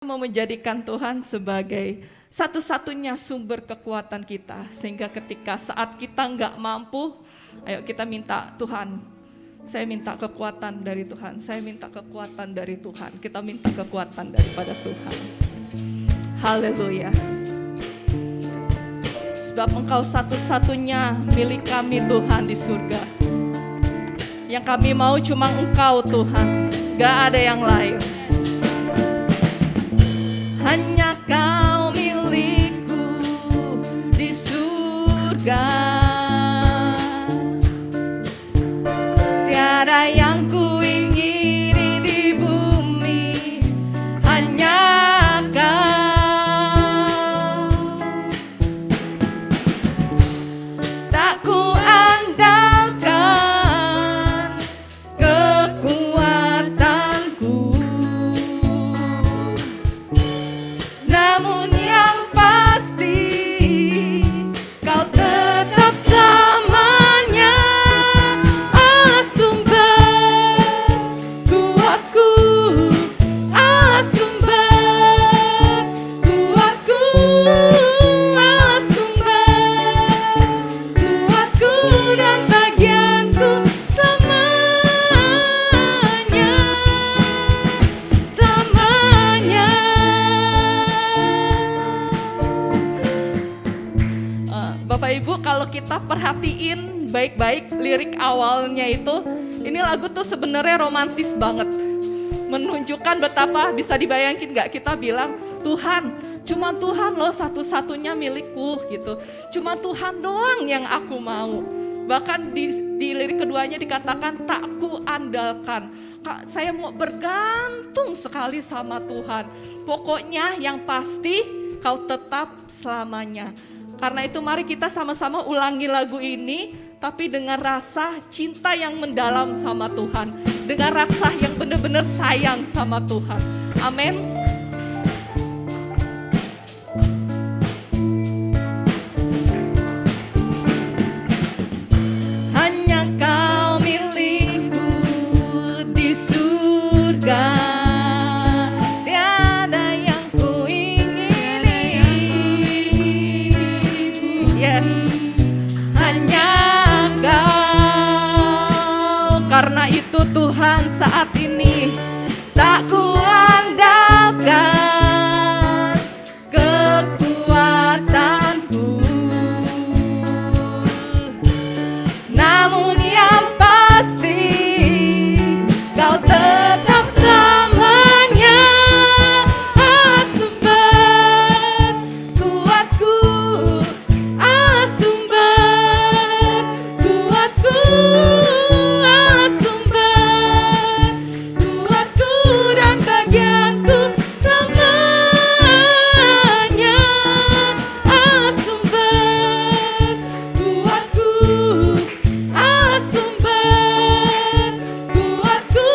Mau menjadikan Tuhan sebagai satu-satunya sumber kekuatan kita, sehingga ketika saat kita nggak mampu, ayo kita minta Tuhan, saya minta kekuatan dari Tuhan, saya minta kekuatan dari Tuhan, kita minta kekuatan daripada Tuhan. Haleluya. Sebab Engkau satu-satunya milik kami Tuhan di surga. Yang kami mau cuma Engkau Tuhan, gak ada yang lain. Hanya Kau milikku di surga. Tiada yang kuingini di bumi, hanya Kau. Tak kuandalkan kekuatanku, namun yang pasti Kau tetap selamanya Allah sumber kuatku, Allah sumber kuatku, Allah sumber kuatku dan bagianku selamanya, selamanya. Bapak Ibu, kalau kita perhatiin baik-baik lirik awalnya itu, ini lagu tuh sebenarnya romantis banget. Menunjukkan betapa, bisa dibayangin gak kita bilang, Tuhan, cuma Tuhan loh satu-satunya milikku gitu. Cuma Tuhan doang yang aku mau. Bahkan di lirik keduanya dikatakan, tak ku andalkan. Kak, saya mau bergantung sekali sama Tuhan. Pokoknya yang pasti Kau tetap selamanya. Karena itu mari kita sama-sama ulangi lagu ini, tapi dengan rasa cinta yang mendalam sama Tuhan. Dengan rasa yang benar-benar sayang sama Tuhan. Amin. Hanya Kau milikku di surga. Tiada yang kuingini. Yes. Hanya Kau. Karena itu Tuhan saat ini tak kuandalkan kekuatanku, namun yang pasti Kau tetap selamanya Allah sumber kuatku, Allah sumber kuatku, Allah sumber kuatku dan bagianku selamanya, Allah sumber kuatku, Allah sumber kuatku,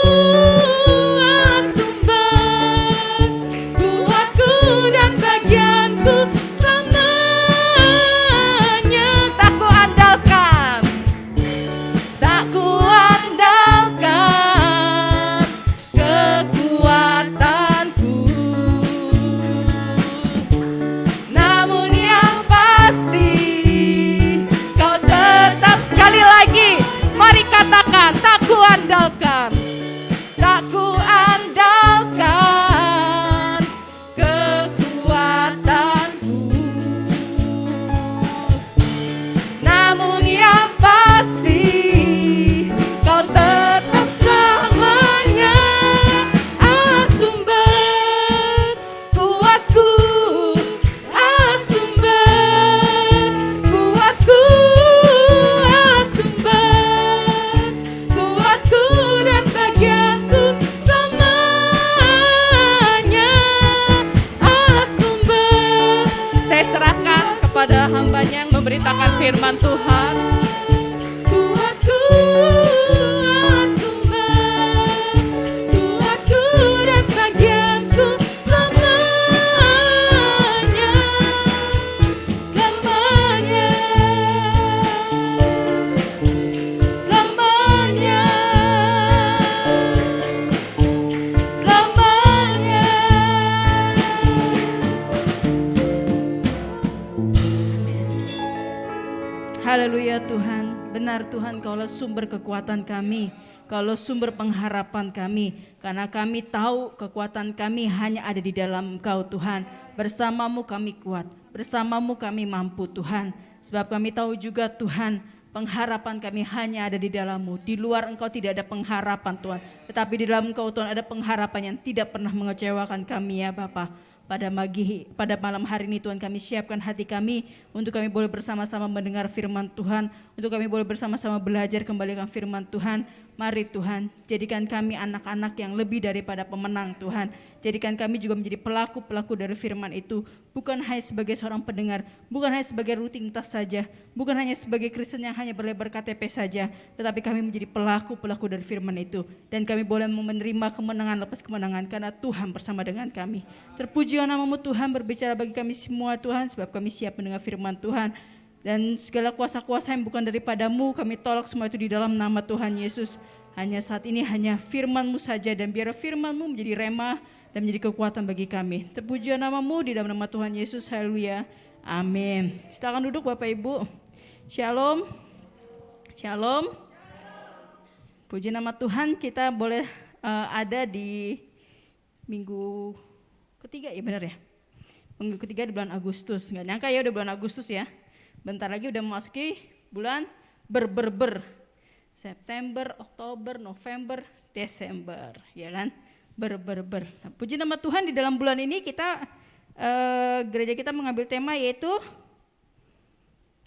Allah sumber kuatku dan bagianku selamanya. Tak kuandalkan, tak kuandalkan kekuatanku, namun yang pasti Kau tetap. Sekali lagi, mari katakan, tak kuandalkan, tak kuandalkan kekuatanku, namun yang pasti Kau tetap selamanya Allah sumber kuatku, Allah sumber kuatku, Allah sumber kuatku dan bagianku selamanya, Allah sumber. Saya serahkan kepada hambanya yang memberitakan firman Tuhan. Kuatku, Allah sumber kuatku dan bagianku selamanya, selamanya, selamanya, selamanya. Haleluya Tuhan, benar Tuhan Kaulah sumber kekuatan kami, Kaulah sumber pengharapan kami, karena kami tahu kekuatan kami hanya ada di dalam Engkau Tuhan. Bersamamu kami kuat, bersamamu kami mampu Tuhan. Sebab kami tahu juga Tuhan, pengharapan kami hanya ada di dalam-Mu. Di luar Engkau tidak ada pengharapan Tuhan, tetapi di dalam Engkau Tuhan ada pengharapan yang tidak pernah mengecewakan kami ya Bapa. Pada malam hari ini Tuhan, kami siapkan hati kami untuk kami boleh bersama-sama mendengar firman Tuhan, untuk kami boleh bersama-sama belajar kembali akan firman Tuhan. Mari Tuhan, jadikan kami anak-anak yang lebih daripada pemenang Tuhan. Jadikan kami juga menjadi pelaku-pelaku dari firman itu, bukan hanya sebagai seorang pendengar, bukan hanya sebagai rutinitas saja, bukan hanya sebagai Kristen yang hanya berlebar KTP saja, tetapi kami menjadi pelaku-pelaku dari firman itu. Dan kami boleh menerima kemenangan lepas kemenangan karena Tuhan bersama dengan kami. Terpujilah nama-Mu Tuhan, berbicara bagi kami semua Tuhan, sebab kami siap mendengar firman Tuhan. Dan segala kuasa-kuasa yang bukan daripada-Mu, kami tolak semua itu di dalam nama Tuhan Yesus. Hanya saat ini hanya firman-Mu saja, dan biar firman-Mu menjadi rema dan menjadi kekuatan bagi kami. Terpujilah nama-Mu di dalam nama Tuhan Yesus. Haleluya. Amin. Silakan duduk Bapak Ibu. Shalom. Shalom. Puji nama Tuhan, kita boleh ada di minggu ketiga ya, benar ya? Minggu ketiga di bulan Agustus. Nggak nyangka ya udah bulan Agustus ya. Bentar lagi udah memasuki bulan ber. September, Oktober, November, Desember, ya kan? Ber. Nah, puji nama Tuhan, di dalam bulan ini kita gereja kita mengambil tema yaitu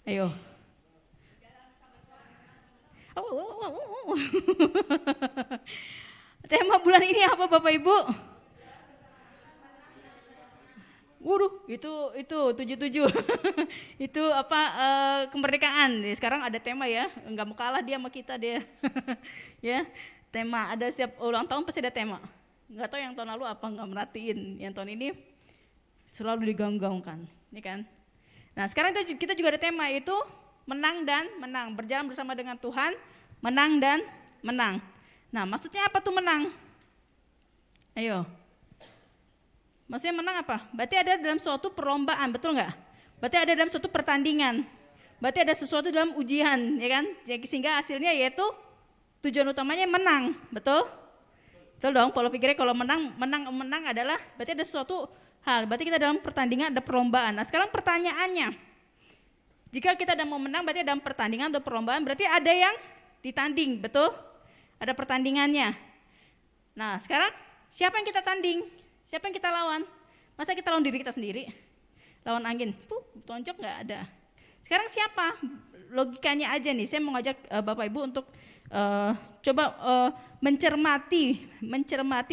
ayo. Tema bulan ini apa Bapak Ibu? Waduh, itu 77. Itu apa kemerdekaan. Sekarang ada tema ya, enggak mau kalah dia sama kita dia. Ya, tema ada setiap ulang tahun pasti ada tema. Enggak tahu yang tahun lalu apa, enggak merhatiin. Yang tahun ini selalu digaung-gaungkan, ya kan? Nah, sekarang kita juga ada tema yaitu menang dan menang, berjalan bersama dengan Tuhan, menang dan menang. Nah, maksudnya apa tuh menang? Ayo. Maksudnya menang apa? Berarti ada dalam suatu perlombaan, betul nggak? Berarti ada dalam suatu pertandingan. Berarti ada sesuatu dalam ujian, ya kan? Sehingga hasilnya yaitu tujuan utamanya menang, betul? Betul dong. Pola pikirnya kalau menang adalah berarti ada sesuatu hal. Berarti kita dalam pertandingan ada perlombaan. Nah, sekarang pertanyaannya, jika kita ada mau menang, berarti dalam pertandingan atau perlombaan, berarti ada yang ditanding, betul? Ada pertandingannya. Nah, sekarang siapa yang kita tanding? Siapa yang kita lawan? Masa kita lawan diri kita sendiri? Lawan angin, tonjok nggak ada. Sekarang siapa? Logikanya aja nih, saya mau ngajak Bapak Ibu untuk coba mencermati,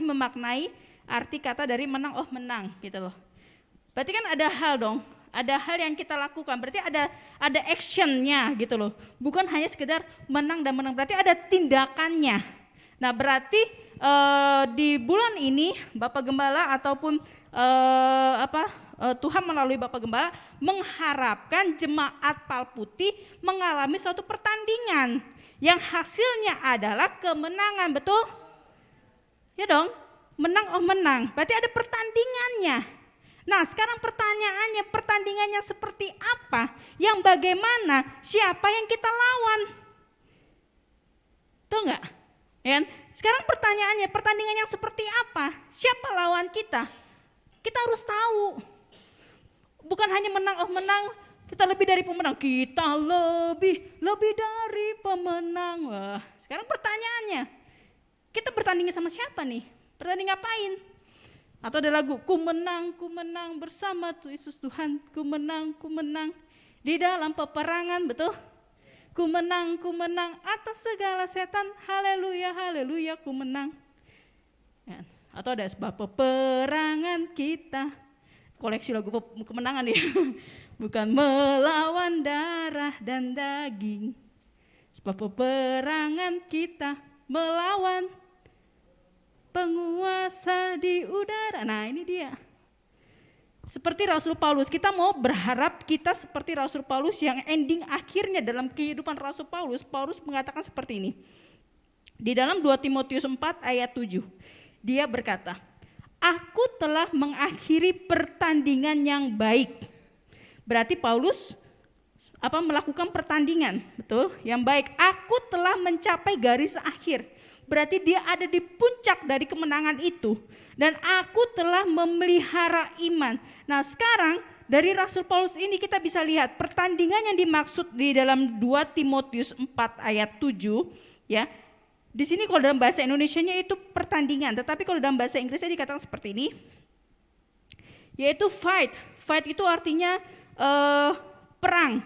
memaknai arti kata dari menang, menang gitu loh. Berarti kan ada hal dong, ada hal yang kita lakukan, berarti ada actionnya gitu loh. Bukan hanya sekedar menang dan menang, berarti ada tindakannya. Nah, berarti di bulan ini Bapak Gembala ataupun Tuhan melalui Bapak Gembala mengharapkan jemaat Palputih mengalami suatu pertandingan yang hasilnya adalah kemenangan, betul? Ya dong, menang. Berarti ada pertandingannya. Nah, sekarang pertanyaannya, pertandingannya seperti apa? Yang bagaimana? Siapa yang kita lawan? Betul nggak? Ya kan? Sekarang pertanyaannya, pertandingan yang seperti apa? Siapa lawan kita? Kita harus tahu. Bukan hanya menang, kita lebih dari pemenang. Kita lebih dari pemenang. Wah, sekarang pertanyaannya, kita bertanding sama siapa nih? Bertanding ngapain? Atau ada lagu, ku menang bersama Yesus Tuhan, ku menang di dalam peperangan, betul? Ku menang atas segala setan, haleluya, ku menang. Ya, atau ada sebab peperangan kita, koleksi lagu kemenangan ya, bukan melawan darah dan daging. Sebab peperangan kita melawan penguasa di udara. Nah, ini dia. Seperti Rasul Paulus, kita mau berharap kita seperti Rasul Paulus yang ending akhirnya dalam kehidupan Rasul Paulus mengatakan seperti ini. Di dalam 2 Timotius 4 ayat 7, dia berkata, aku telah mengakhiri pertandingan yang baik. Berarti Paulus melakukan pertandingan, betul? Yang baik. Aku telah mencapai garis akhir. Berarti dia ada di puncak dari kemenangan itu. Dan aku telah memelihara iman. Nah, sekarang dari Rasul Paulus ini kita bisa lihat pertandingan yang dimaksud di dalam 2 Timotius 4 ayat 7, ya. Di sini kalau dalam bahasa Indonesianya itu pertandingan, tetapi kalau dalam bahasa Inggrisnya dikatakan seperti ini, yaitu fight. Fight itu artinya perang,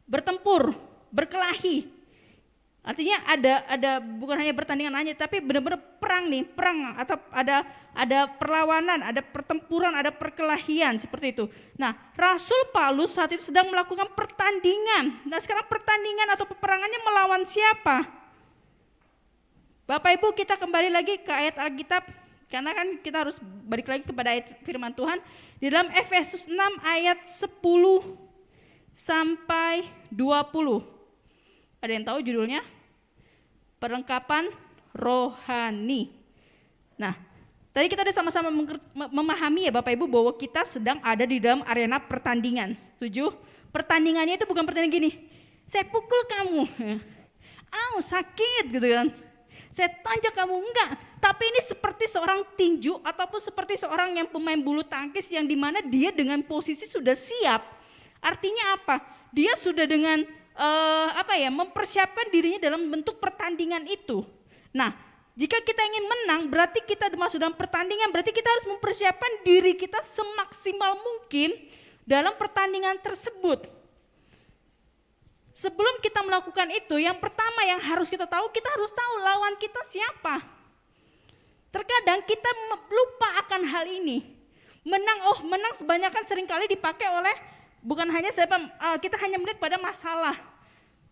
bertempur, berkelahi. Artinya ada bukan hanya pertandingan hanya, tapi benar-benar perang nih, perang atau ada perlawanan, ada pertempuran, ada perkelahian seperti itu. Nah, Rasul Paulus saat itu sedang melakukan pertandingan. Nah, sekarang pertandingan atau peperangannya melawan siapa? Bapak Ibu, kita kembali lagi ke ayat Alkitab, karena kan kita harus balik lagi kepada ayat firman Tuhan di dalam Efesus 6 ayat 10 sampai 20. Ada yang tahu judulnya? Perlengkapan rohani. Nah, tadi kita udah sama-sama memahami ya Bapak Ibu bahwa kita sedang ada di dalam arena pertandingan. Setuju? Pertandingannya itu bukan pertandingan gini, saya pukul kamu, sakit gitu kan. Saya tanjak kamu, enggak. Tapi ini seperti seorang tinju ataupun seperti seorang yang pemain bulu tangkis yang dimana dia dengan posisi sudah siap. Artinya apa? Dia sudah dengan mempersiapkan dirinya dalam bentuk pertandingan itu. Nah, jika kita ingin menang, berarti kita masuk dalam pertandingan, berarti kita harus mempersiapkan diri kita semaksimal mungkin dalam pertandingan tersebut. Sebelum kita melakukan itu, yang pertama yang harus kita harus tahu lawan kita siapa. Terkadang kita lupa akan hal ini. Menang sebanyakan seringkali dipakai oleh bukan hanya kita hanya melihat pada masalah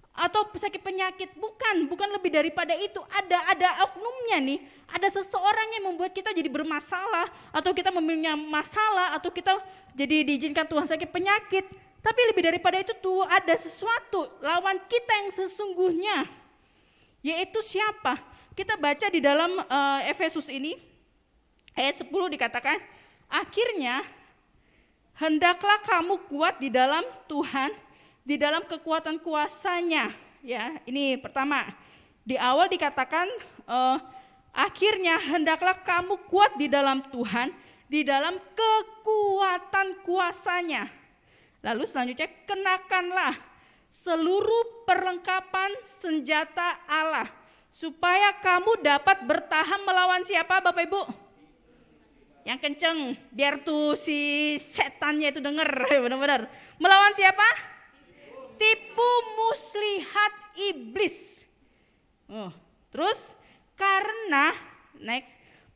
atau sakit penyakit, bukan lebih daripada itu. Ada oknumnya nih, ada seseorang yang membuat kita jadi bermasalah atau kita mempunyai masalah atau kita jadi diizinkan Tuhan sakit penyakit. Tapi lebih daripada itu tuh ada sesuatu lawan kita yang sesungguhnya, yaitu siapa? Kita baca di dalam Efesus ini ayat 10 dikatakan, akhirnya hendaklah kamu kuat di dalam Tuhan, di dalam kekuatan kuasa-Nya. Ya, ini pertama. Di awal dikatakan akhirnya hendaklah kamu kuat di dalam Tuhan, di dalam kekuatan kuasa-Nya. Lalu selanjutnya kenakanlah seluruh perlengkapan senjata Allah supaya kamu dapat bertahan melawan siapa Bapak Ibu? Yang kenceng, biar tuh si setannya itu denger, benar-benar. Melawan siapa? Tipu muslihat iblis. Terus karena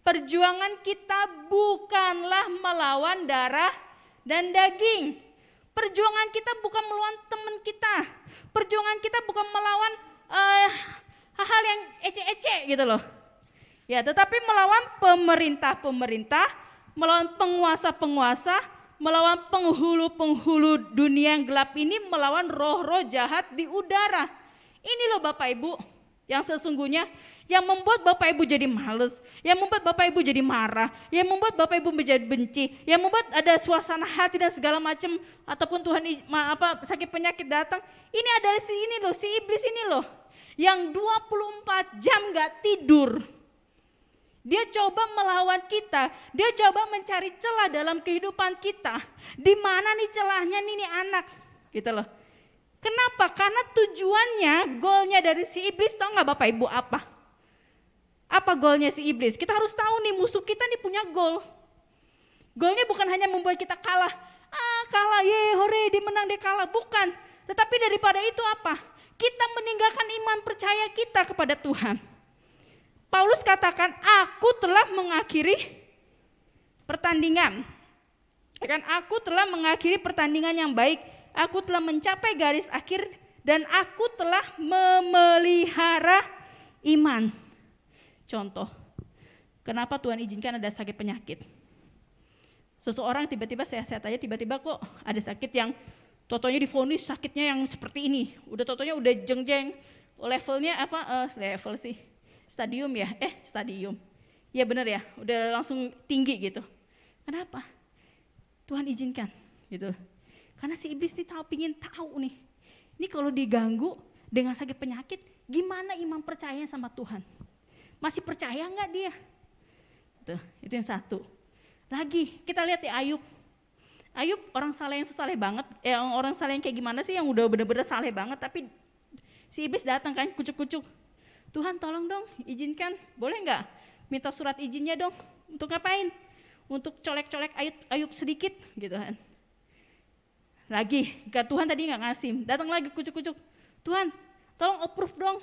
perjuangan kita bukanlah melawan darah dan daging. Perjuangan kita bukan melawan teman kita. Perjuangan kita bukan melawan hal-hal yang ece-ece gitu loh. Ya, tetapi melawan pemerintah-pemerintah, melawan penguasa-penguasa, melawan penghulu-penghulu dunia yang gelap ini, melawan roh-roh jahat di udara. Ini loh Bapak Ibu yang sesungguhnya yang membuat Bapak Ibu jadi males, yang membuat Bapak Ibu jadi marah, yang membuat Bapak Ibu menjadi benci, yang membuat ada suasana hati dan segala macam ataupun Tuhan sakit penyakit datang. Ini adalah si iblis ini loh yang 24 jam gak tidur. Dia coba melawan kita, dia coba mencari celah dalam kehidupan kita. Di mana nih celahnya nih anak, gitu loh. Kenapa? Karena tujuannya, golnya dari si iblis, tahu nggak Bapak Ibu apa? Apa golnya si iblis? Kita harus tahu nih musuh kita nih punya gol. Golnya bukan hanya membuat kita kalah, hore, dia menang, dia kalah, bukan. Tetapi daripada itu apa? Kita meninggalkan iman percaya kita kepada Tuhan. Paulus katakan, aku telah mengakhiri pertandingan. Aku telah mengakhiri pertandingan yang baik. Aku telah mencapai garis akhir dan aku telah memelihara iman. Contoh, kenapa Tuhan izinkan ada sakit penyakit? Seseorang tiba-tiba sehat-sehat aja, tiba-tiba kok ada sakit yang totonya divonis sakitnya yang seperti ini. Totonya udah jeng-jeng, levelnya level sih? Stadium ya? Stadium. Ya benar ya, udah langsung tinggi gitu. Kenapa? Tuhan izinkan gitu. Karena si iblis nih pingin tahu nih, ini kalau diganggu dengan sakit penyakit, gimana iman percayanya sama Tuhan? Masih percaya nggak dia? Tuh, itu yang satu. Lagi kita lihat ya Ayub. Ayub orang saleh yang sesaleh banget. Orang saleh yang kayak gimana sih yang udah bener-bener saleh banget, tapi si iblis datang kan kucuk-kucuk. Tuhan tolong dong izinkan, boleh nggak minta surat izinnya dong? Untuk ngapain? Untuk colek-colek Ayub sedikit gitu kan. Lagi, Tuhan tadi nggak ngasih, datang lagi kucuk-kucuk. Tuhan, tolong approve dong.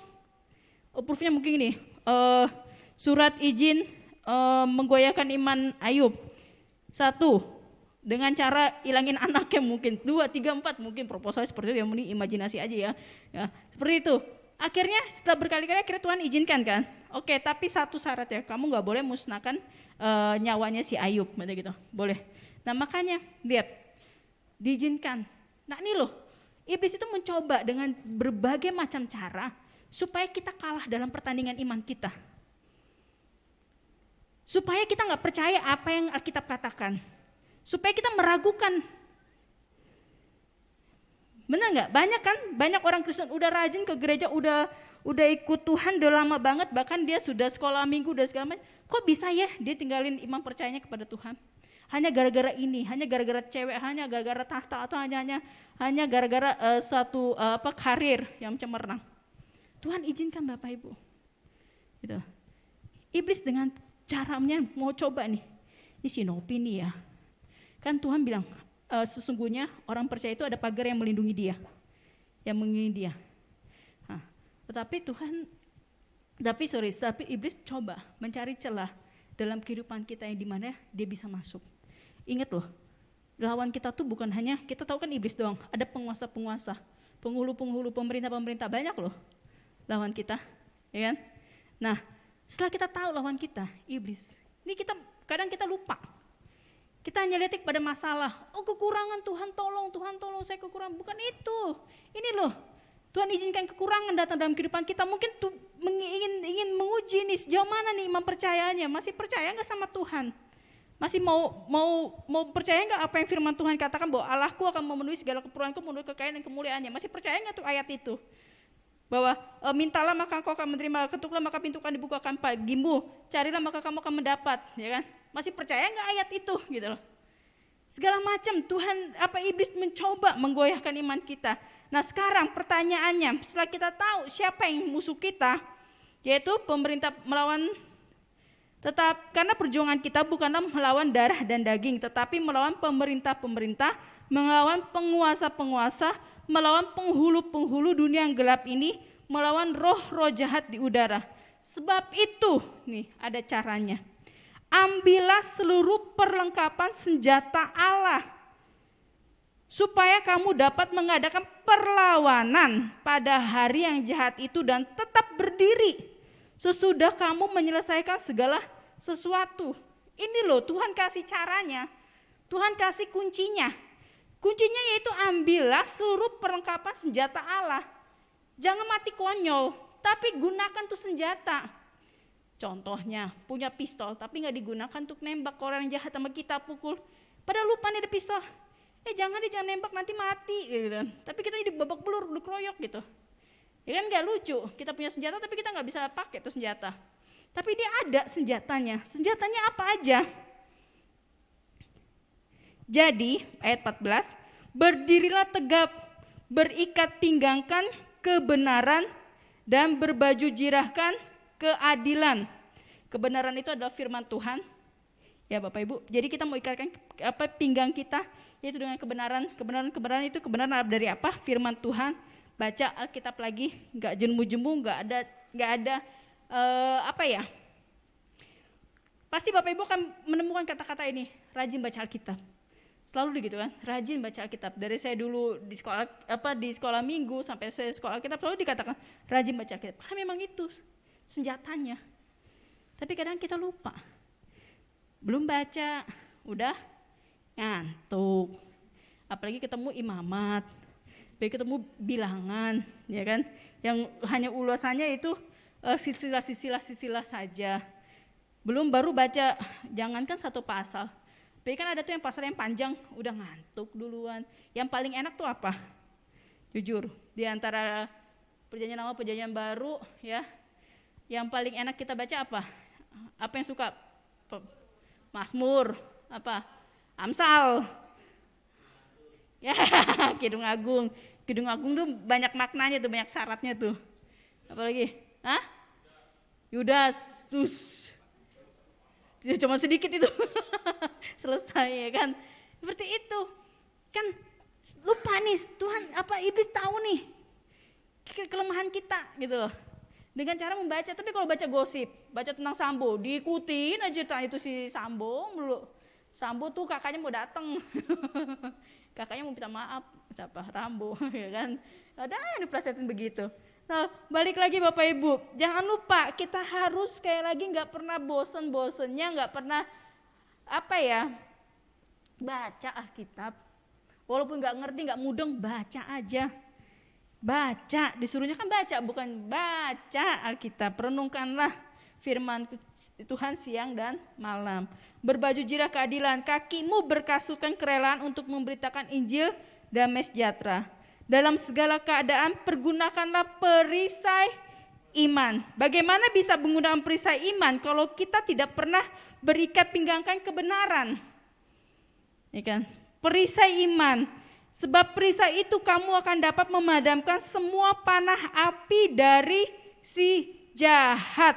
Approve-nya mungkin ini, surat izin menggoyahkan iman Ayub. 1, dengan cara ilangin anaknya mungkin. 2, 3, 4 mungkin proposalnya seperti itu, yang mending imajinasi aja ya. Seperti itu. Akhirnya setelah berkali-kali akhirnya Tuhan izinkan kan. Oke, tapi satu syarat ya, kamu nggak boleh musnahkan nyawanya si Ayub, gitu. Boleh. Nah makanya lihat, diizinkan. Nah ini loh, iblis itu mencoba dengan berbagai macam cara supaya kita kalah dalam pertandingan iman kita. Supaya kita nggak percaya apa yang Alkitab katakan. Supaya kita meragukan. Benar nggak? Banyak kan? Banyak orang Kristen udah rajin ke gereja, udah ikut Tuhan udah lama banget, bahkan dia sudah sekolah minggu udah segala macam. Kok bisa ya dia tinggalin iman percayanya kepada Tuhan? Hanya gara-gara ini, hanya gara-gara cewek, hanya gara-gara tahta, atau hanya gara-gara satu karir yang cemerlang. Tuhan izinkan Bapak Ibu. Gitu. Iblis dengan caranya mau coba nih. Ini si Nopi nih ya. Kan Tuhan bilang sesungguhnya orang percaya itu ada pagar yang melindungi dia. Yang melindungi dia. Nah, tapi iblis coba mencari celah dalam kehidupan kita yang dimana dia bisa masuk. Ingat loh, lawan kita tuh bukan hanya, kita tahu kan iblis doang, ada penguasa-penguasa, penghulu-penghulu, pemerintah-pemerintah, banyak loh lawan kita, ya kan? Nah, setelah kita tahu lawan kita, iblis, ini kadang kita lupa. Kita hanya lihat pada masalah, kekurangan, Tuhan tolong saya kekurangan, bukan itu. Ini loh, Tuhan izinkan kekurangan datang dalam kehidupan kita, mungkin ingin menguji nih sejauh mana nih iman percayanya, masih percaya nggak sama Tuhan? Masih mau percaya nggak apa yang firman Tuhan katakan bahwa Allahku akan memenuhi segala keperluanku menurut kekayaan dan kemuliaannya? Masih percaya nggak tuh ayat itu? Bahwa mintalah maka engkau akan menerima, ketuklah maka pintu akan dibukakan bagimu, carilah maka kamu akan mendapat, ya kan? Masih percaya nggak ayat itu gitu loh? Segala macam Tuhan iblis mencoba menggoyahkan iman kita. Nah sekarang pertanyaannya, setelah kita tahu siapa yang musuh kita, yaitu pemerintah melawan, tetap karena perjuangan kita bukanlah melawan darah dan daging, tetapi melawan pemerintah-pemerintah, melawan penguasa-penguasa, melawan penghulu-penghulu dunia yang gelap ini, melawan roh-roh jahat di udara. Sebab itu, nih ada caranya. Ambillah seluruh perlengkapan senjata Allah, supaya kamu dapat mengadakan perlawanan pada hari yang jahat itu dan tetap berdiri sesudah kamu menyelesaikan segala sesuatu. Ini loh Tuhan kasih caranya, Tuhan kasih kuncinya. Kuncinya yaitu ambillah seluruh perlengkapan senjata Allah. Jangan mati konyol, tapi gunakan tuh senjata. Contohnya punya pistol tapi gak digunakan untuk nembak orang yang jahat sama kita, pukul. Padahal lupa nih ada pistol. Jangan nembak nanti mati gitu. Tapi kita jadi babak belur, dikeroyok gitu. Ya kan gak lucu, kita punya senjata tapi kita gak bisa pakai tuh senjata. Tapi dia ada senjatanya. Senjatanya apa aja? Jadi ayat 14, berdirilah tegap, berikat pinggangkan kebenaran dan berbaju jirahkan keadilan. Kebenaran itu adalah firman Tuhan. Ya Bapak Ibu, jadi kita mau ikatkan pinggang kita yaitu dengan kebenaran. Kebenaran itu kebenaran dari apa? Firman Tuhan. Baca Alkitab lagi, nggak jemu-jemu, nggak ada pasti Bapak Ibu akan menemukan kata-kata ini, rajin baca Alkitab. Selalu begitu kan, rajin baca Alkitab. Dari saya dulu di sekolah minggu sampai saya sekolah Alkitab selalu dikatakan rajin baca Alkitab. Karena memang itu senjatanya. Tapi kadang kita lupa. Belum baca, udah ngantuk. Apalagi ketemu imamat. Ketemu bilangan, ya kan, yang hanya ulasannya itu sisilah saja. Belum baru baca, jangankan satu pasal, Tapi kan ada tuh yang pasar yang panjang, udah ngantuk duluan. Yang paling enak tuh apa? Jujur, di antara perjanjian lama perjanjian baru ya, yang paling enak kita baca apa? Apa yang suka? Mazmur, apa? Amsal. Ya, Kidung Agung. Kidung Agung tuh banyak maknanya tuh, banyak syaratnya tuh. Apalagi? Hah? Yudas, terus cuma sedikit itu. Selesai ya kan. Seperti itu. Kan lupa nih Tuhan, apa iblis tahu nih kelemahan kita gitu loh. Dengan cara membaca, tapi kalau baca gosip, baca tentang Sambo, diikutin aja itu si Sambo mulu. Sambo tuh kakaknya mau datang. Kakaknya mau minta maaf, siapa? Rambo ya kan. Ada diplesetin begitu. Nah, balik lagi Bapak Ibu, jangan lupa kita harus sekali lagi nggak pernah bosen-bosennya, nggak pernah baca Alkitab. Walaupun nggak ngerti, nggak mudeng, baca aja. Baca, disuruhnya kan baca, bukan baca Alkitab. Renungkanlah firman Tuhan siang dan malam. Berbaju jirah keadilan, kakimu berkasutkan kerelaan untuk memberitakan Injil damai sejahtera. Dalam segala keadaan pergunakanlah perisai iman. Bagaimana bisa menggunakan perisai iman kalau kita tidak pernah berikat pinggangkan kebenaran? Ya kan? Perisai iman. Sebab perisai itu kamu akan dapat memadamkan semua panah api dari si jahat.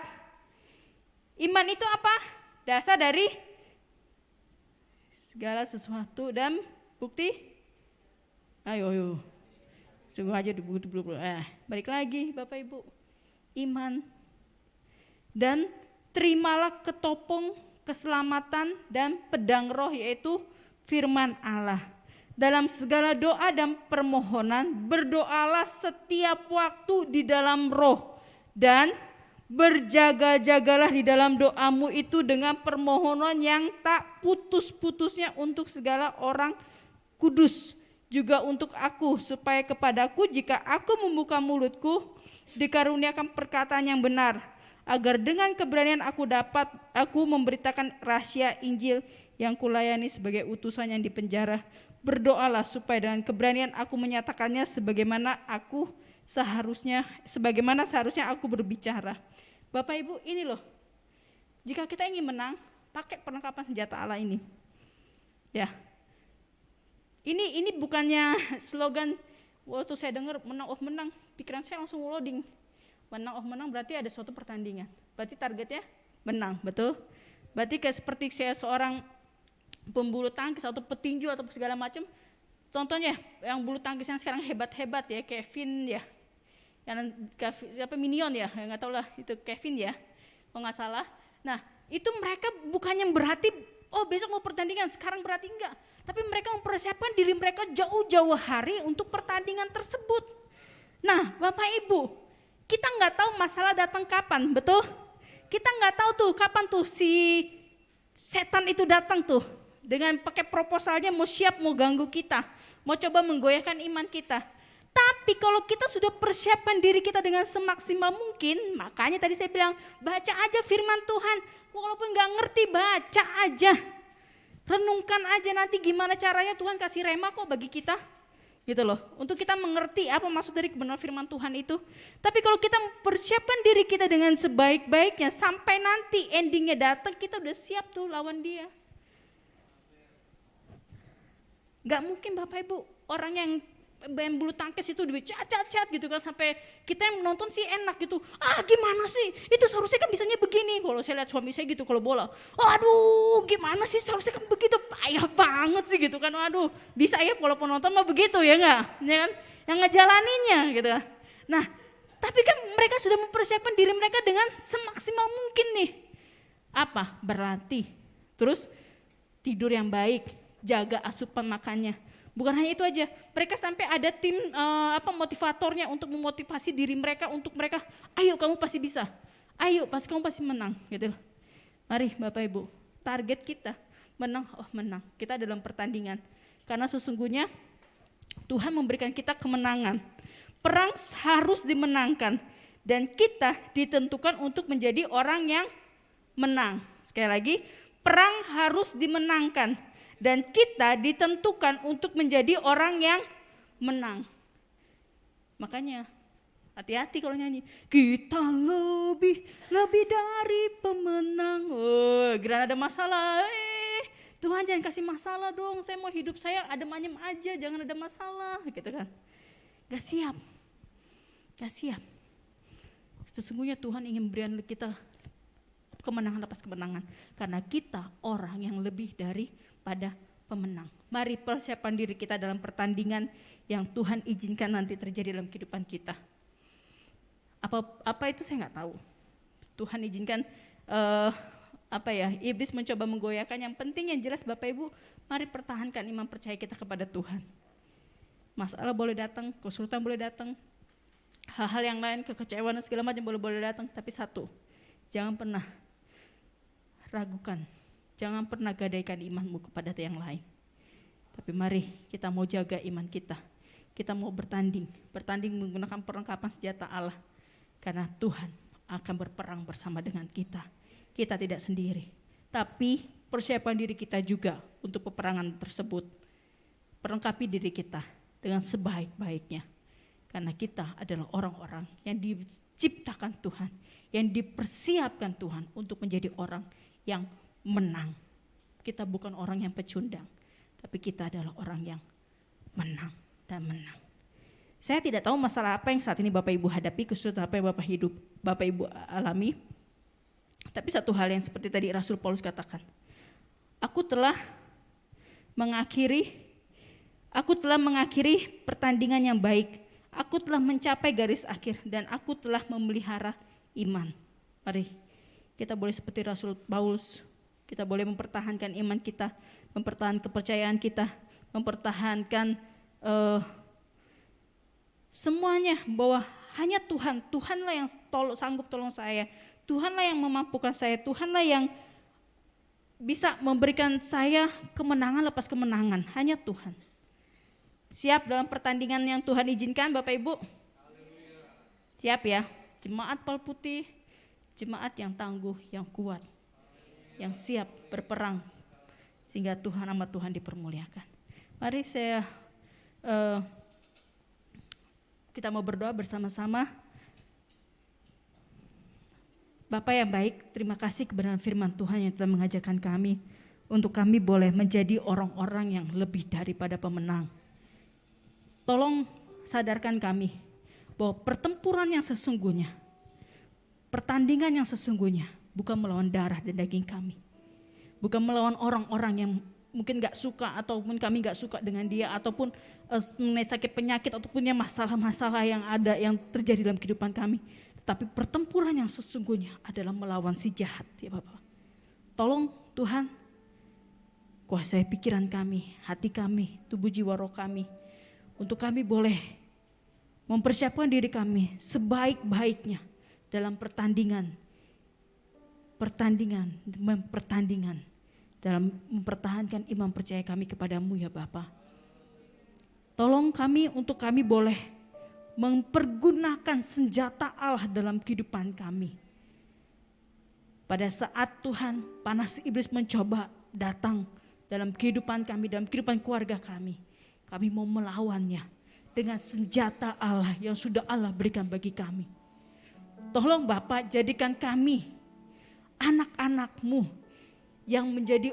Iman itu apa? Dasar dari segala sesuatu dan bukti. Ayo. Sungguh aja balik lagi Bapak Ibu. Iman. Dan terimalah ketopong keselamatan dan pedang roh, yaitu firman Allah. Dalam segala doa dan permohonan berdoalah setiap waktu di dalam roh, dan berjaga-jagalah di dalam doamu itu dengan permohonan yang tak putus-putusnya untuk segala orang kudus, juga untuk aku, supaya kepadaku jika aku membuka mulutku dikaruniakan perkataan yang benar, agar dengan keberanian aku memberitakan rahasia Injil yang kulayani sebagai utusan yang dipenjara. Berdoalah supaya dengan keberanian aku menyatakannya sebagaimana seharusnya aku berbicara. Bapak Ibu, ini loh, jika kita ingin menang, pakai perlengkapan senjata Allah ini. Ya, ini bukannya slogan. Waktu saya dengar menang, pikiran saya langsung loading. Menang berarti ada suatu pertandingan. Berarti targetnya menang, betul? Berarti kayak seperti saya seorang pembulu tangkis atau petinju atau segala macam. Contohnya yang bulu tangkis yang sekarang hebat-hebat ya, Kevin ya. Yang siapa Minion ya, nggak tahu lah itu Kevin ya, kalau nggak salah. Nah itu mereka bukannya berarti besok mau pertandingan, sekarang berarti enggak. Tapi mereka mempersiapkan diri mereka jauh-jauh hari untuk pertandingan tersebut. Nah Bapak Ibu, kita nggak tahu masalah datang kapan, betul? Kita nggak tahu tuh kapan tuh si setan itu datang tuh dengan pakai proposalnya mau siap mau ganggu kita, mau coba menggoyahkan iman kita. Tapi kalau kita sudah persiapkan diri kita dengan semaksimal mungkin, makanya tadi saya bilang baca aja firman Tuhan. Walaupun gak ngerti, baca aja. Renungkan aja nanti gimana caranya Tuhan kasih rema kok bagi kita. Gitu loh, untuk kita mengerti apa maksud dari kebenaran firman Tuhan itu. Tapi kalau kita persiapkan diri kita dengan sebaik-baiknya, sampai nanti endingnya datang, kita udah siap tuh lawan dia. Gak mungkin Bapak Ibu, orang yang main bulu tangkis itu dicat gitu kan, sampai kita yang menonton sih enak gitu. Gimana sih, itu seharusnya kan bisanya begini. Kalau saya lihat suami saya gitu kalau bola, aduh gimana sih seharusnya kan begitu, payah banget sih gitu kan. Aduh bisa ya kalau penonton mah begitu ya enggak, ya kan, yang ngejalaninnya gitu. Nah tapi kan mereka sudah mempersiapkan diri mereka dengan semaksimal mungkin nih. Apa? Berlatih, terus tidur yang baik, jaga asupan makannya. Bukan hanya itu aja, mereka sampai ada tim motivatornya untuk memotivasi diri mereka, untuk mereka, ayo kamu pasti bisa, ayo pasti kamu pasti menang gitu. Mari Bapak Ibu, target kita menang, menang. Kita dalam pertandingan, karena sesungguhnya Tuhan memberikan kita kemenangan. Perang harus dimenangkan dan kita ditentukan untuk menjadi orang yang menang. Sekali lagi, perang harus dimenangkan Dan kita ditentukan untuk menjadi orang yang menang. Makanya hati-hati kalau nyanyi. Kita lebih dari pemenang. Oh, gila ada masalah. Tuhan jangan kasih masalah dong. Saya mau hidup saya adem-ayem aja, jangan ada masalah, gitu kan. Gak siap. Sesungguhnya Tuhan ingin berikan kita kemenangan lepas kemenangan. Karena kita orang yang lebih daripada pemenang. Mari persiapan diri kita dalam pertandingan yang Tuhan izinkan nanti terjadi dalam kehidupan kita. Apa itu saya nggak tahu. Tuhan izinkan iblis mencoba menggoyahkan. Yang penting yang jelas Bapak Ibu, mari pertahankan iman percaya kita kepada Tuhan. Masalah boleh datang, kesulitan boleh datang, hal-hal yang lain, kekecewaan segala macam boleh datang. Tapi satu, jangan pernah ragukan, jangan pernah gadaikan imanmu kepada yang lain. Tapi mari kita mau jaga iman kita. Kita mau bertanding menggunakan perlengkapan senjata Allah. Karena Tuhan akan berperang bersama dengan kita. Kita tidak sendiri. Tapi persiapan diri kita juga untuk peperangan tersebut. Perlengkapi diri kita dengan sebaik-baiknya. Karena kita adalah orang-orang yang diciptakan Tuhan. Yang dipersiapkan Tuhan untuk menjadi orang yang menang. Kita bukan orang yang pecundang. Tapi kita adalah orang yang menang dan menang. Saya tidak tahu masalah apa yang saat ini Bapak Ibu hadapi, kesulitan apa yang Bapak Ibu alami. Tapi satu hal yang seperti tadi Rasul Paulus katakan, aku telah mengakhiri pertandingan yang baik. Aku telah mencapai garis akhir dan aku telah memelihara iman. Mari kita boleh seperti Rasul Paulus, kita boleh mempertahankan iman kita, mempertahankan kepercayaan kita, mempertahankan semuanya, bahwa hanya Tuhanlah yang sanggup tolong saya, Tuhanlah yang memampukan saya, Tuhanlah yang bisa memberikan saya kemenangan lepas kemenangan, hanya Tuhan. Siap dalam pertandingan yang Tuhan izinkan Bapak Ibu? Siap ya, jemaat Pal Putih, jemaat yang tangguh, yang kuat, yang siap berperang, sehingga nama Tuhan dipermuliakan. Mari kita mau berdoa bersama-sama. Bapa yang baik, terima kasih kebenaran firman Tuhan yang telah mengajarkan kami untuk kami boleh menjadi orang-orang yang lebih daripada pemenang. Tolong sadarkan kami bahwa pertempuran yang sesungguhnya, pertandingan yang sesungguhnya bukan melawan darah dan daging kami. Bukan melawan orang-orang yang mungkin gak suka ataupun kami gak suka dengan dia, ataupun mengenai sakit penyakit ataupun masalah-masalah yang ada yang terjadi dalam kehidupan kami. Tapi pertempuran yang sesungguhnya adalah melawan si jahat ya Bapak. Tolong Tuhan kuasai pikiran kami, hati kami, tubuh jiwa roh kami, untuk kami boleh mempersiapkan diri kami sebaik-baiknya dalam pertandingan dalam mempertahankan iman percaya kami kepadamu ya Bapa. Tolong kami untuk kami boleh mempergunakan senjata Allah dalam kehidupan kami. Pada saat Tuhan panas iblis mencoba datang dalam kehidupan kami, dalam kehidupan keluarga kami mau melawannya dengan senjata Allah yang sudah Allah berikan bagi kami. Tolong Bapak jadikan kami anak-anak-Mu yang menjadi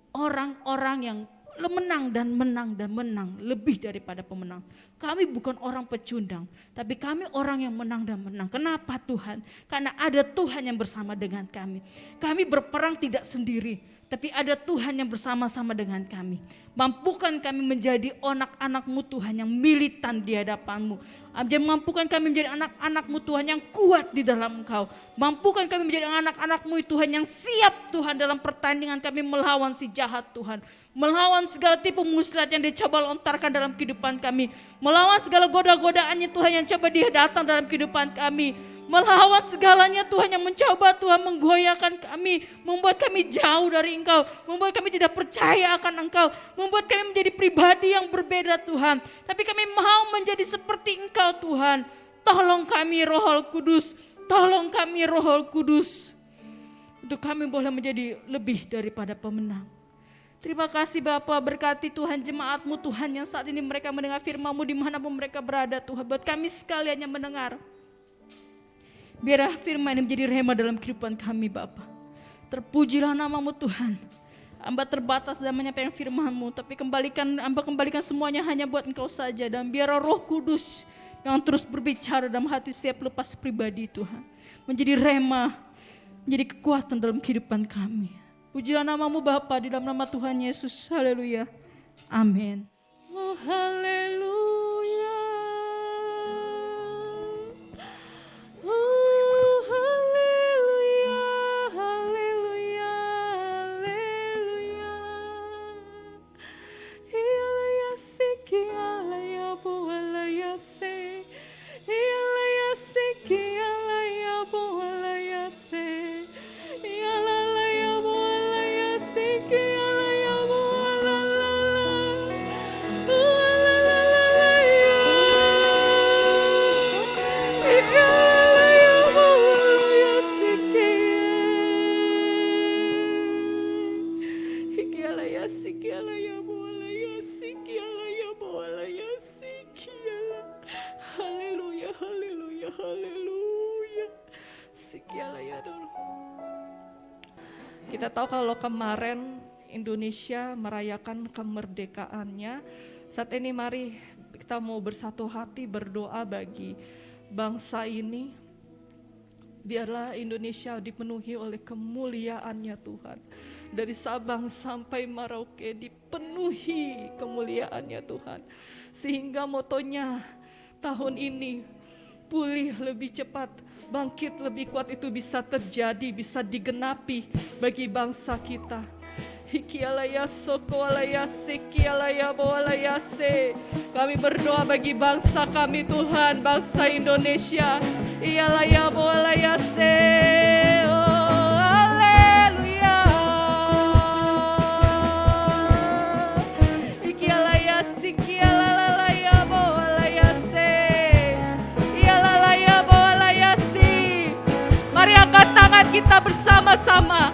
orang-orang yang menang dan menang lebih daripada pemenang. Kami bukan orang pecundang, tapi kami orang yang menang dan menang. Kenapa Tuhan? Karena ada Tuhan yang bersama dengan kami. Kami berperang tidak sendiri, tapi ada Tuhan yang bersama-sama dengan kami. Mampukan kami menjadi anak-anak-Mu Tuhan yang militan di hadapan-Mu. Mampukan kami menjadi anak-anak-Mu Tuhan yang kuat di dalam Engkau. Mampukan kami menjadi anak-anak-Mu Tuhan yang siap Tuhan dalam pertandingan kami melawan si jahat Tuhan. Melawan segala tipu muslihat yang dicoba lontarkan dalam kehidupan kami. Melawan segala goda-godaannya Tuhan yang coba dia datang dalam kehidupan kami. Melawan segalanya Tuhan yang mencoba Tuhan menggoyahkan kami. Membuat kami jauh dari Engkau. Membuat kami tidak percaya akan Engkau. Membuat kami menjadi pribadi yang berbeda Tuhan. Tapi kami mau menjadi seperti Engkau Tuhan. Tolong kami Roh Kudus. Tolong kami Roh Kudus. Untuk kami boleh menjadi lebih daripada pemenang. Terima kasih Bapa, berkati Tuhan jemaat-Mu Tuhan yang saat ini mereka mendengar firman-Mu dimanapun mereka berada Tuhan. Buat kami sekalian yang mendengar, biar firman ini menjadi rhema dalam kehidupan kami Bapa. Terpujilah nama-Mu Tuhan. Hamba terbatas dan menyampaikan firman-Mu, tapi Hamba kembalikan semuanya hanya buat Engkau saja. Dan biar Roh Kudus yang terus berbicara dalam hati setiap lepas pribadi Tuhan, menjadi rhema, menjadi kekuatan dalam kehidupan kami. Pujilah nama-Mu Bapa, di dalam nama Tuhan Yesus. Haleluya. Amin. Oh haleluya. Oh haleluya. Haleluya. Haleluya. Ialah ya siki ala ya buala ya se. Ialah ya siki ala ya buala ya se. Ialah la ya buala ya siki ala ya buala la la. La la la la ya. Ialah ya buala ya siki. Ialah ya siki ala ya buala ya siki ala ya buala ya siki ala. Haleluya, haleluya, haleluya. Siki ala ya dulu. Kita tahu kalau kemarin Indonesia merayakan kemerdekaannya. Saat ini mari kita mau bersatu hati berdoa bagi bangsa ini. Biarlah Indonesia dipenuhi oleh kemuliaan-Nya Tuhan. Dari Sabang sampai Merauke dipenuhi kemuliaan-Nya Tuhan. Sehingga motonya tahun ini pulih lebih cepat, bangkit lebih kuat itu bisa terjadi, bisa digenapi bagi bangsa kita. Hikialaya sokoalaya sikialaya boalaya se. Kami berdoa bagi bangsa kami Tuhan, bangsa Indonesia. Ialaya boalaya se. Oh haleluya. Hikialaya sikialalaya boalaya se. Ialalaya boalaya si. Mari angkat tangan kita bersama-sama.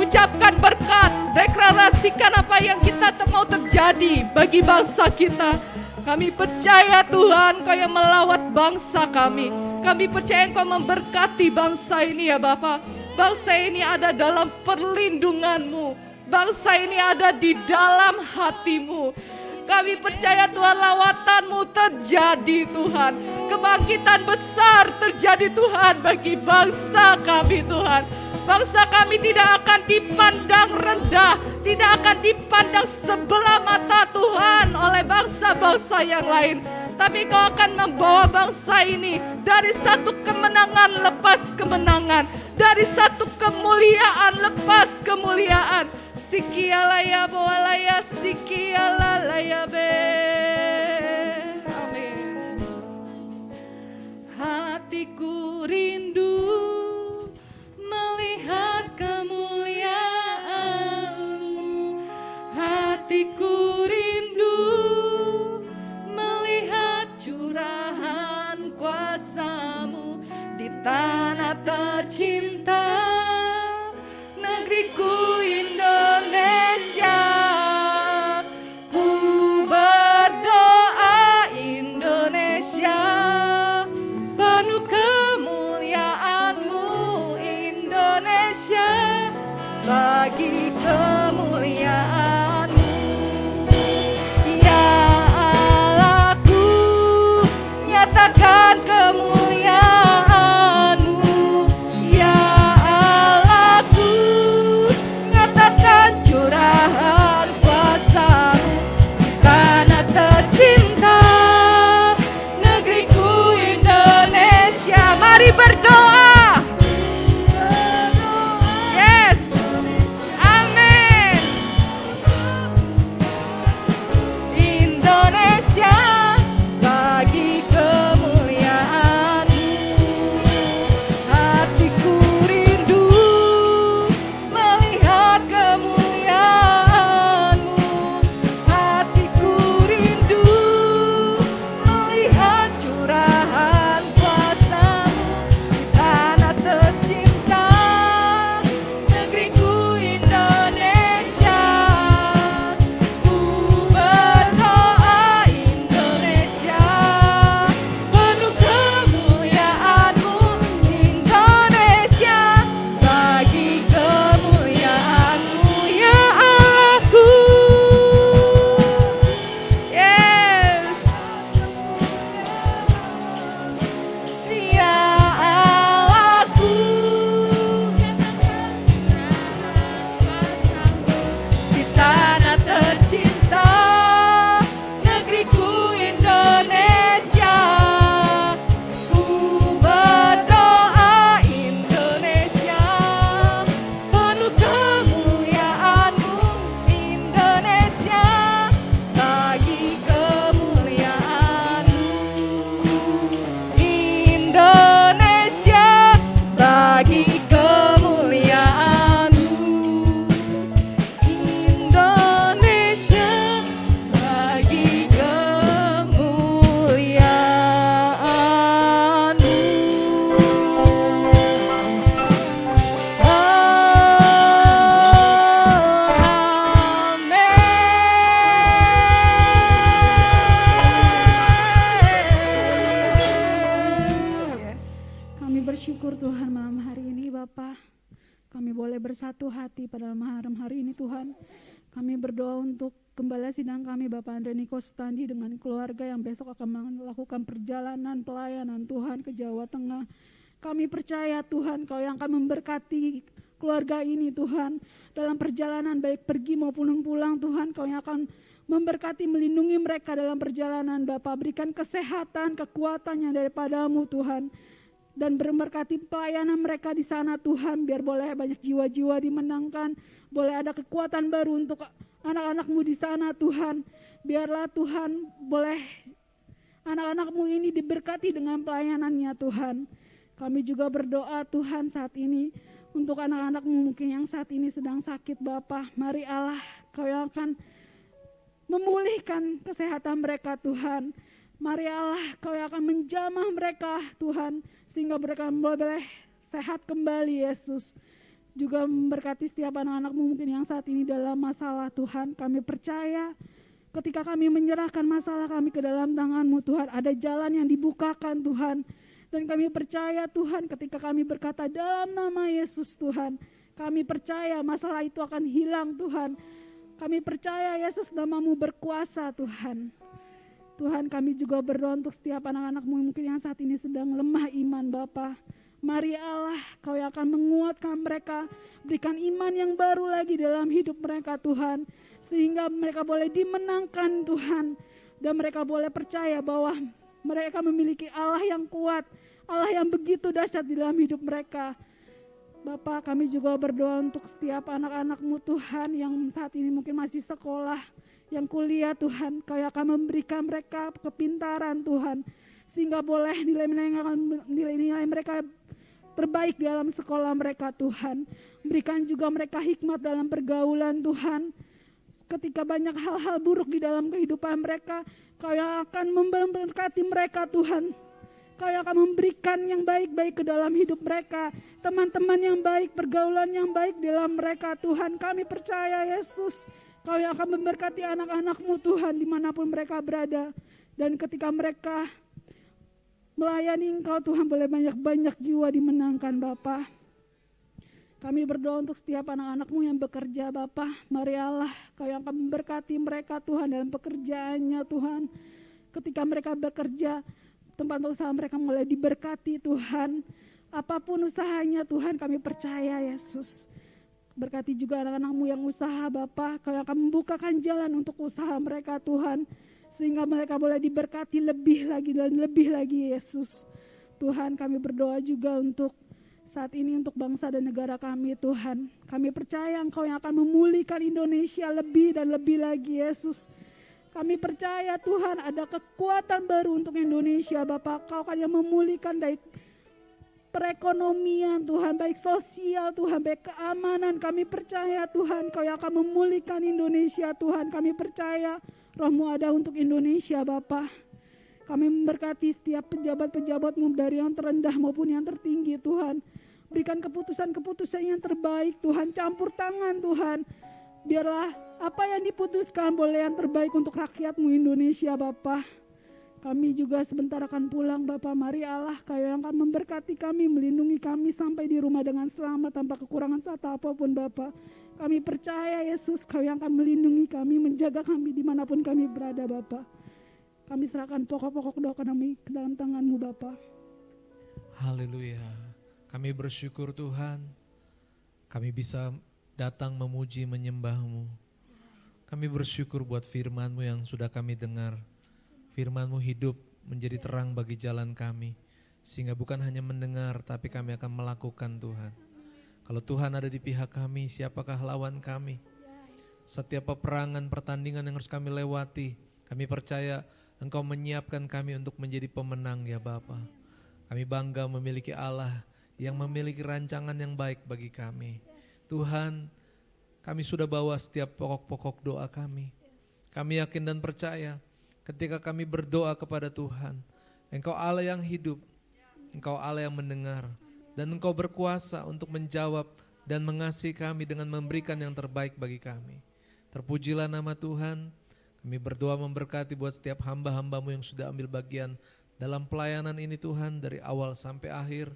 Ucapkan berkat, deklarasikan apa yang kita mau terjadi bagi bangsa kita. Kami percaya Tuhan, Kau yang melawat bangsa kami. Kami percaya Engkau memberkati bangsa ini ya Bapa. Bangsa ini ada dalam perlindungan-Mu. Bangsa ini ada di dalam hati-Mu. Kami percaya Tuhan, lawatan-Mu terjadi Tuhan. Kebangkitan besar terjadi Tuhan bagi bangsa kami Tuhan. Bangsa kami tidak akan dipandang rendah, tidak akan dipandang sebelah mata Tuhan oleh bangsa-bangsa yang lain. Tapi Kau akan membawa bangsa ini dari satu kemenangan lepas kemenangan, dari satu kemuliaan lepas kemuliaan. Sikialaya boalaya sikialalaya be. Amin. Hatiku rindu melihat kemuliaan-Mu. Hatiku rindu melihat curahan kuasa-Mu di tanah tercinta, negeriku Indonesia. Ku kami boleh bersatu hati pada malam hari ini Tuhan. Kami berdoa untuk gembala sidang kami Bapak Andre Niko Sutandi dengan keluarga yang besok akan melakukan perjalanan pelayanan Tuhan ke Jawa Tengah. Kami percaya Tuhan Kau yang akan memberkati keluarga ini Tuhan. Dalam perjalanan baik pergi maupun pulang Tuhan Kau yang akan memberkati melindungi mereka dalam perjalanan Bapak. Berikan kesehatan, kekuatan yang daripadamu Tuhan. Dan berberkati pelayanan mereka di sana Tuhan, biar boleh banyak jiwa-jiwa dimenangkan, boleh ada kekuatan baru untuk anak-anak-Mu di sana Tuhan. Biarlah Tuhan boleh anak-anak-Mu ini diberkati dengan pelayanannya Tuhan. Kami juga berdoa Tuhan saat ini untuk anak-anak-Mu mungkin yang saat ini sedang sakit Bapa. Mari Allah Kau yang akan memulihkan kesehatan mereka Tuhan. Mari Allah Kau yang akan menjamah mereka Tuhan, sehingga mereka boleh sehat kembali Yesus. Juga memberkati setiap anak-anak-Mu mungkin yang saat ini dalam masalah Tuhan. Kami percaya ketika kami menyerahkan masalah kami ke dalam tangan-Mu Tuhan, ada jalan yang dibukakan Tuhan. Dan kami percaya Tuhan ketika kami berkata dalam nama Yesus Tuhan, kami percaya masalah itu akan hilang Tuhan. Kami percaya Yesus nama-Mu berkuasa Tuhan. Tuhan kami juga berdoa untuk setiap anak-anak-Mu mungkin yang saat ini sedang lemah iman Bapa. Mari Allah Kau yang akan menguatkan mereka, berikan iman yang baru lagi dalam hidup mereka Tuhan. Sehingga mereka boleh dimenangkan Tuhan. Dan mereka boleh percaya bahwa mereka memiliki Allah yang kuat, Allah yang begitu dahsyat di dalam hidup mereka. Bapa kami juga berdoa untuk setiap anak-anak-Mu Tuhan yang saat ini mungkin masih sekolah, yang kuliah Tuhan, Kau akan memberikan mereka kepintaran Tuhan, sehingga boleh nilai-nilai mereka terbaik di dalam sekolah mereka Tuhan. Berikan juga mereka hikmat dalam pergaulan Tuhan. Ketika banyak hal-hal buruk di dalam kehidupan mereka, Kau yang akan memberkati mereka Tuhan. Kau yang akan memberikan yang baik-baik ke dalam hidup mereka, teman-teman yang baik, pergaulan yang baik di dalam mereka Tuhan. Kami percaya Yesus, Kau yang akan memberkati anak-anak-Mu Tuhan dimanapun mereka berada. Dan ketika mereka melayani Engkau Tuhan, boleh banyak-banyak jiwa dimenangkan Bapa. Kami berdoa untuk setiap anak-anak-Mu yang bekerja Bapa. Mari Allah Kau yang akan memberkati mereka Tuhan dalam pekerjaannya Tuhan. Ketika mereka bekerja, tempat usaha mereka mulai diberkati Tuhan. Apapun usahanya Tuhan, kami percaya Yesus. Berkati juga anak-anak-Mu yang usaha Bapa. Kau yang akan membukakan jalan untuk usaha mereka Tuhan, sehingga mereka boleh diberkati lebih lagi dan lebih lagi Yesus. Tuhan kami berdoa juga untuk saat ini untuk bangsa dan negara kami Tuhan. Kami percaya Engkau yang akan memulihkan Indonesia lebih dan lebih lagi Yesus. Kami percaya Tuhan ada kekuatan baru untuk Indonesia Bapak. Kau akan yang memulihkan baik perekonomian Tuhan, baik sosial Tuhan, baik keamanan. Kami percaya Tuhan Kau yang akan memulihkan Indonesia Tuhan. Kami percaya Roh-Mu ada untuk Indonesia Bapak. Kami memberkati setiap pejabat-pejabat-Mu dari yang terendah maupun yang tertinggi Tuhan. Berikan keputusan-keputusan yang terbaik Tuhan. Campur tangan Tuhan. Biarlah apa yang diputuskan boleh yang terbaik untuk rakyat-Mu Indonesia Bapa. Kami juga sebentar akan pulang Bapa. Mari Allah Kau yang akan memberkati kami, melindungi kami sampai di rumah dengan selamat tanpa kekurangan satu apapun Bapa. Kami percaya Yesus Kau yang akan melindungi kami, menjaga kami dimanapun kami berada Bapa. Kami serahkan pokok-pokok doa kami ke dalam tangan-Mu Bapa. Haleluya. Kami bersyukur Tuhan, kami bisa datang memuji menyembah-Mu. Kami bersyukur buat firman-Mu yang sudah kami dengar. Firman-Mu hidup menjadi terang bagi jalan kami, sehingga bukan hanya mendengar tapi kami akan melakukan Tuhan. Kalau Tuhan ada di pihak kami, siapakah lawan kami? Setiap peperangan, pertandingan yang harus kami lewati, kami percaya Engkau menyiapkan kami untuk menjadi pemenang ya Bapa. Kami bangga memiliki Allah yang memiliki rancangan yang baik bagi kami. Tuhan, kami sudah bawa setiap pokok-pokok doa kami. Kami yakin dan percaya ketika kami berdoa kepada Tuhan, Engkau Allah yang hidup, Engkau Allah yang mendengar, dan Engkau berkuasa untuk menjawab dan mengasihi kami dengan memberikan yang terbaik bagi kami. Terpujilah nama Tuhan. Kami berdoa memberkati buat setiap hamba-hamba-Mu yang sudah ambil bagian dalam pelayanan ini Tuhan, dari awal sampai akhir.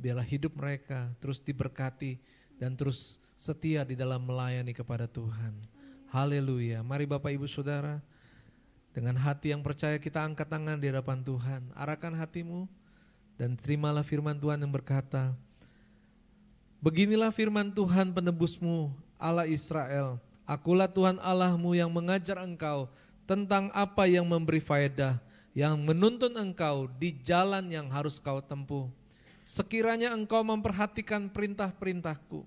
Biarlah hidup mereka terus diberkati dan terus setia di dalam melayani kepada Tuhan. Haleluya. Mari Bapak Ibu Saudara, dengan hati yang percaya kita angkat tangan di hadapan Tuhan. Arahkan hatimu dan terimalah firman Tuhan yang berkata, beginilah firman Tuhan penebusmu, Allah Israel. Akulah Tuhan Allahmu yang mengajar engkau tentang apa yang memberi faedah, yang menuntun engkau di jalan yang harus kau tempuh. Sekiranya engkau memperhatikan perintah-perintahku,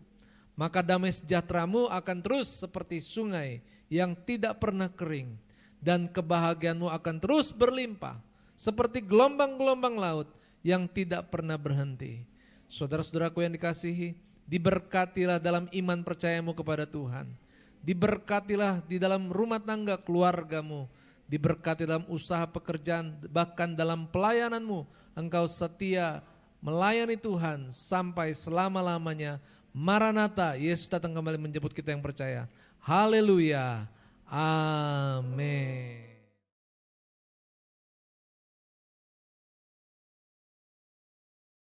maka damai sejahteramu akan terus seperti sungai yang tidak pernah kering, dan kebahagiaanmu akan terus berlimpah seperti gelombang-gelombang laut yang tidak pernah berhenti. Saudara-saudaraku yang dikasihi, diberkatilah dalam iman percayamu kepada Tuhan. Diberkatilah di dalam rumah tangga keluargamu, diberkati dalam usaha pekerjaan, bahkan dalam pelayananmu. Engkau setia melayani Tuhan sampai selama-lamanya. Maranatha, Yesus datang kembali menjemput kita yang percaya. Haleluya, amin.